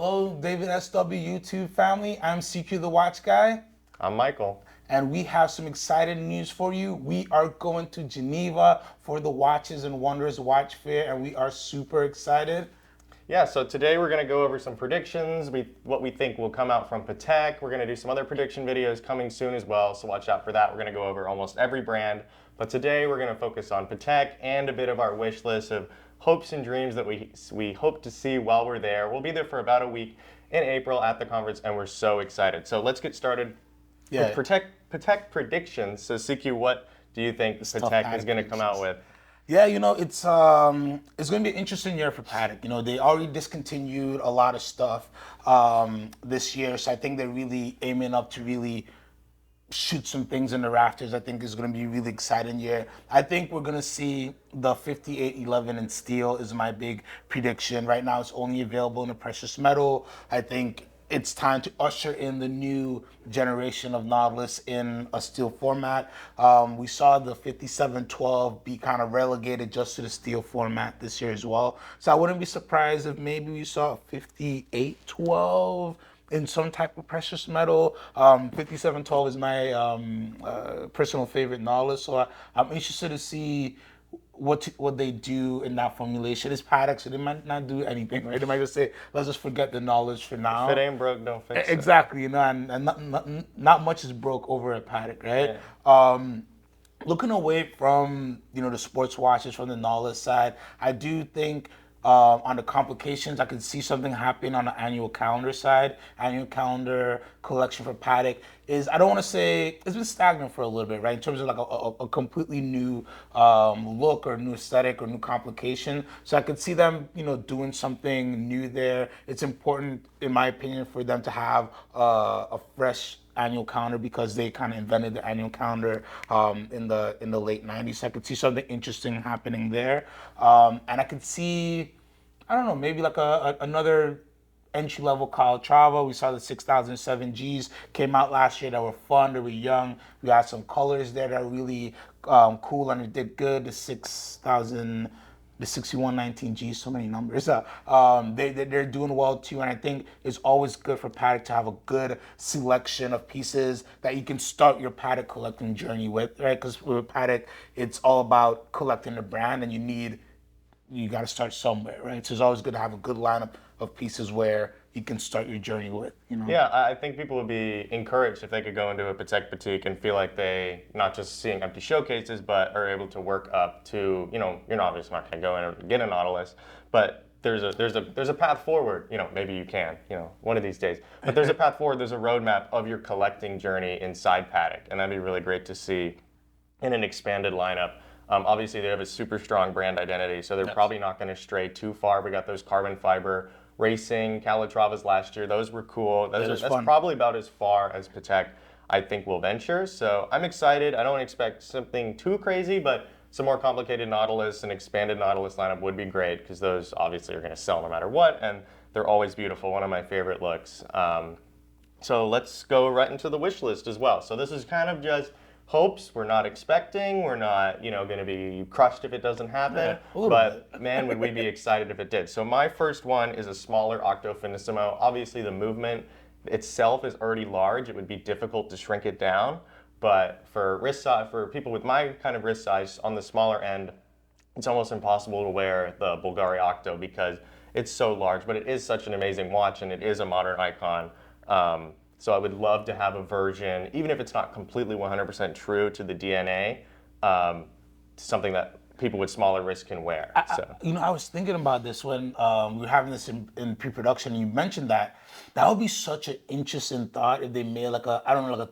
Hello, DavidSW YouTube family. I'm CQ the Watch Guy. I'm Michael. And we have some exciting news for you. We are going to Geneva for the Watches and Wonders Watch Fair, and we are super excited. Yeah, so today we're going to go over some predictions, what we think will come out from Patek. We're going to do some other prediction videos coming soon as well, so watch out for that. We're going to go over almost every brand. But today we're going to focus on Patek and a bit of our wish list of hopes and dreams that we hope to see while we're there. We'll be there for about a week in April at the conference, and we're so excited. So let's get started with Patek predictions. So CQ, what do you think Patek is going to come out with? Yeah, it's going to be an interesting year for Patek. They already discontinued a lot of stuff this year, so I think they're really aiming up to really shoot some things in the rafters. I think it's going to be a really exciting year. I think we're going to see the 5811 in steel is my big prediction. Right now, it's only available in a precious metal. I think it's time to usher in the new generation of Nautilus in a steel format. We saw the 5712 be kind of relegated just to the steel format this year as well. So I wouldn't be surprised if maybe we saw a 5812 in some type of precious metal. 5712 is my personal favorite Nautilus, so I'm interested to see what they do in that formulation. It's Patek, so they might not do anything, right? They might just say, let's just forget the knowledge for now. If it ain't broke, don't fix it. Exactly, and not much is broke over at Patek, right? Yeah. Looking away from the sports watches from the Nautilus side, I do think on the complications, I could see something happening on the annual calendar side. Annual calendar collection for Patek is, I don't want to say, it's been stagnant for a little bit, right? In terms of like a completely new look or new aesthetic or new complication. So I could see them, doing something new there. It's important, in my opinion, for them to have a fresh annual calendar because they kind of invented the annual calendar in the late 90s. So I could see something interesting happening there. And I could see, I don't know, maybe like another entry-level Calatrava. We saw the 6007 Gs came out last year that were fun, they were young. We had some colors there that were really cool and it did good. The 6119 G, so many numbers. They're doing well too, and I think it's always good for Patek to have a good selection of pieces that you can start your Patek collecting journey with, right? Because with Patek, it's all about collecting the brand, and you got to start somewhere, right? So it's always good to have a good lineup of pieces where you can start your journey with, Yeah, I think people would be encouraged if they could go into a Patek boutique and feel like they, not just seeing empty showcases, but are able to work up to, you're obviously not going to go in and get a Nautilus, but there's a path forward. Maybe you can, one of these days. But there's a path forward. There's a roadmap of your collecting journey inside Patek, and that'd be really great to see in an expanded lineup. Obviously, they have a super strong brand identity, so they're probably not going to stray too far. We got those carbon fiber racing Calatravas last year. Those were cool. That's probably about as far as Patek, I think, will venture. So I'm excited. I don't expect something too crazy, but some more complicated Nautilus and expanded Nautilus lineup would be great because those obviously are going to sell no matter what, and they're always beautiful. One of my favorite looks. So let's go right into the wish list as well. So this is kind of just hopes. We're not expecting. We're not, going to be crushed if it doesn't happen. But man, would we be excited if it did. So my first one is a smaller Octo Finissimo. Obviously, the movement itself is already large. It would be difficult to shrink it down. But for wrist size, for people with my kind of wrist size on the smaller end, it's almost impossible to wear the Bulgari Octo because it's so large. But it is such an amazing watch, and it is a modern icon. So I would love to have a version, even if it's not completely 100% true to the DNA, something that people with smaller wrists can wear. I was thinking about this when we were having this in pre-production, and you mentioned that. That would be such an interesting thought if they made like a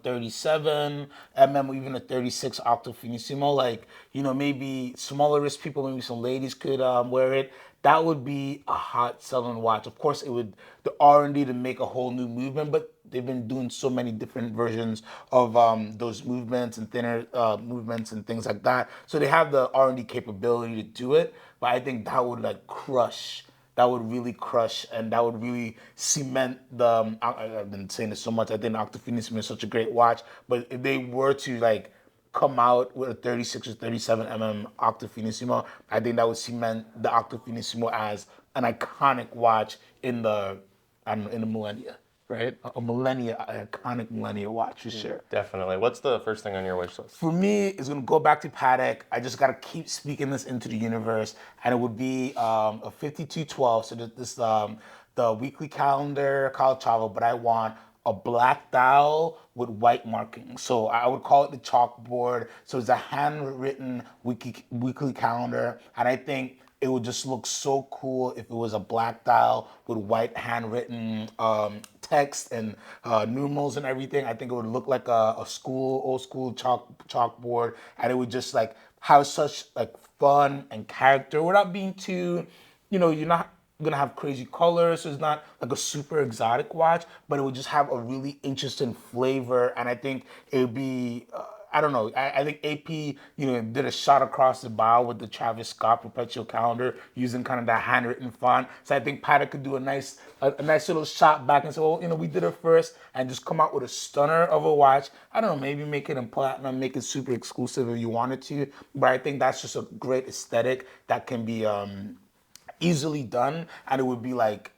37 mm or even a 36 Octo Finissimo. Like, maybe smaller wrist people, maybe some ladies could wear it. That would be a hot selling watch. Of course, it would the R&D to make a whole new movement, but they've been doing so many different versions of those movements and thinner movements and things like that. So they have the R&D capability to do it, but I think that would crush. That would really crush, and that would really cement the. I've been saying this so much. I think Octo Finissimo is such a great watch, but if they were to come out with a 36 or 37 Octo Finissimo, I think that would cement the Octo Finissimo as an iconic watch in the I don't know, in a millennia, right? A millennia, an iconic millennia watch for sure. Definitely. What's the first thing on your wish list? For me, it's gonna go back to Patek. I just gotta keep speaking this into the universe, and it would be a 5212. So the weekly calendar, college travel, but I want a black dial with white marking. So I would call it the chalkboard. So it's a handwritten weekly calendar, and I think it would just look so cool if it was a black dial with white handwritten text and numerals and everything. I think it would look like a old school chalkboard, and it would just like have such like fun and character without being too, you're not gonna have crazy colors, so it's not like a super exotic watch, but it would just have a really interesting flavor, and I think it would be. I don't know. I think AP, did a shot across the bow with the Travis Scott perpetual calendar using kind of that handwritten font. So I think Patek could do a nice little shot back and say, well, we did it first, and just come out with a stunner of a watch. I don't know, maybe make it in platinum, make it super exclusive if you wanted to. But I think that's just a great aesthetic that can be easily done, and it would be like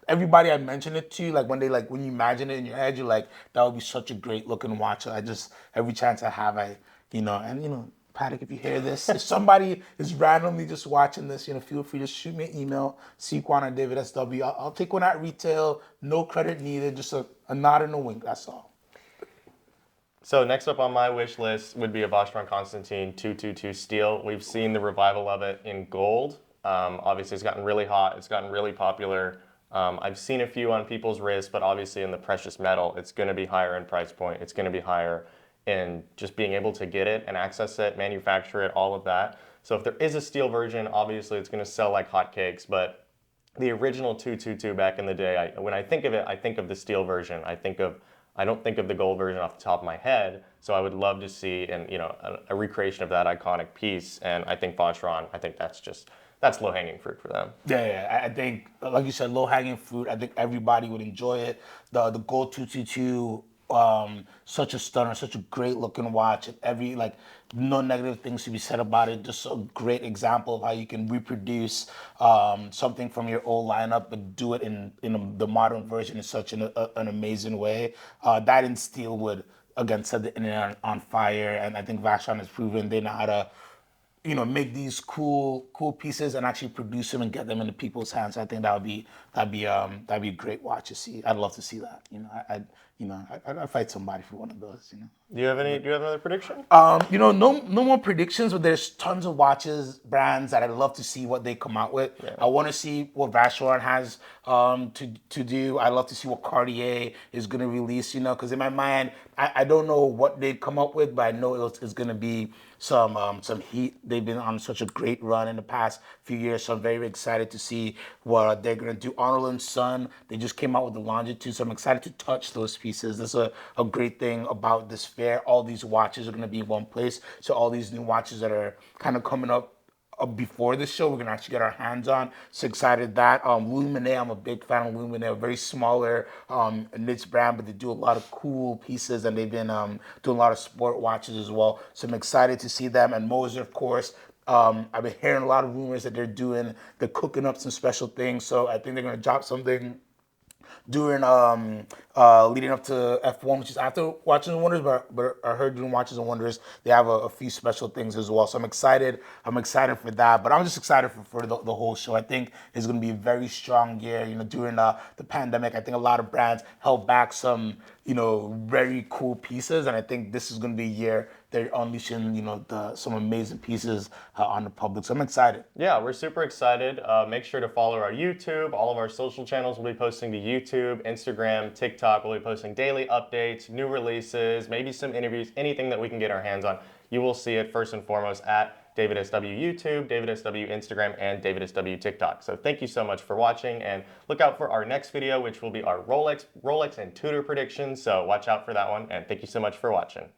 everybody I mentioned it to, like when you imagine it in your head, you're like, that would be such a great looking watch. I just every chance I have, Patek, if you hear this, if somebody is randomly just watching this, feel free to shoot me an email, Sequan or DavidSW. I'll take one at retail, no credit needed, just a nod and a wink. That's all. So next up on my wish list would be a Vacheron Constantin 222 steel. We've seen the revival of it in gold. Obviously, it's gotten really hot. It's gotten really popular. I've seen a few on people's wrists, but obviously in the precious metal, it's going to be higher in price point. It's going to be higher in just being able to get it and access it, manufacture it, all of that. So if there is a steel version, obviously it's going to sell like hotcakes. But the original 222 back in the day, when I think of it, I think of the steel version. I don't think of the gold version off the top of my head. So I would love to see a recreation of that iconic piece. And I think Vacheron, that's low-hanging fruit for them. Yeah, I think, like you said, low-hanging fruit. I think everybody would enjoy it. The Gold 222, such a stunner, such a great-looking watch. No negative things to be said about it. Just a great example of how you can reproduce something from your old lineup, but do it in the modern version in such an amazing way. That in steel would, again, set the internet on fire, and I think Vacheron has proven they know how to make these cool pieces and actually produce them and get them into people's hands. I think that'd be a great watch to see. I'd love to see that. I'd fight somebody for one of those. Do you have another prediction? No more predictions, but there's tons of watches, brands that I'd love to see what they come out with. Yeah. I want to see what Vacheron has to do. I'd love to see what Cartier is going to release, because in my mind, I don't know what they'd come up with, but I know it's going to be some heat. They've been on such a great run in the past few years, so I'm very excited to see what they're going to do. Arnold & Son, they just came out with the Longitude, so I'm excited to touch those pieces. That's a great thing about this fair. All these watches are going to be in one place, so all these new watches that are kind of coming up before the show, we're going to actually get our hands on. So excited that. Louis Vuitton, I'm a big fan of Louis Vuitton. A very smaller niche brand, but they do a lot of cool pieces, and they've been doing a lot of sport watches as well. So I'm excited to see them. And Moser, of course, I've been hearing a lot of rumors that they're cooking up some special things. So I think they're going to drop something during leading up to F1, which is after Watches and Wonders, but I heard during Watches and Wonders they have a few special things as well. So I'm excited for that. But I'm just excited for the whole show. I think it's going to be a very strong year. During the pandemic, I think a lot of brands held back some very cool pieces, and I think this is going to be a year they're unleashing some amazing pieces on the public. So I'm excited. Yeah, we're super excited. Make sure to follow our YouTube. All of our social channels will be posting to YouTube, Instagram, TikTok. We'll be posting daily updates, new releases, maybe some interviews, anything that we can get our hands on. You will see it first and foremost at DavidSW YouTube, DavidSW Instagram, and DavidSW TikTok. So thank you so much for watching, and look out for our next video, which will be our Rolex and Tudor predictions. So watch out for that one, and thank you so much for watching.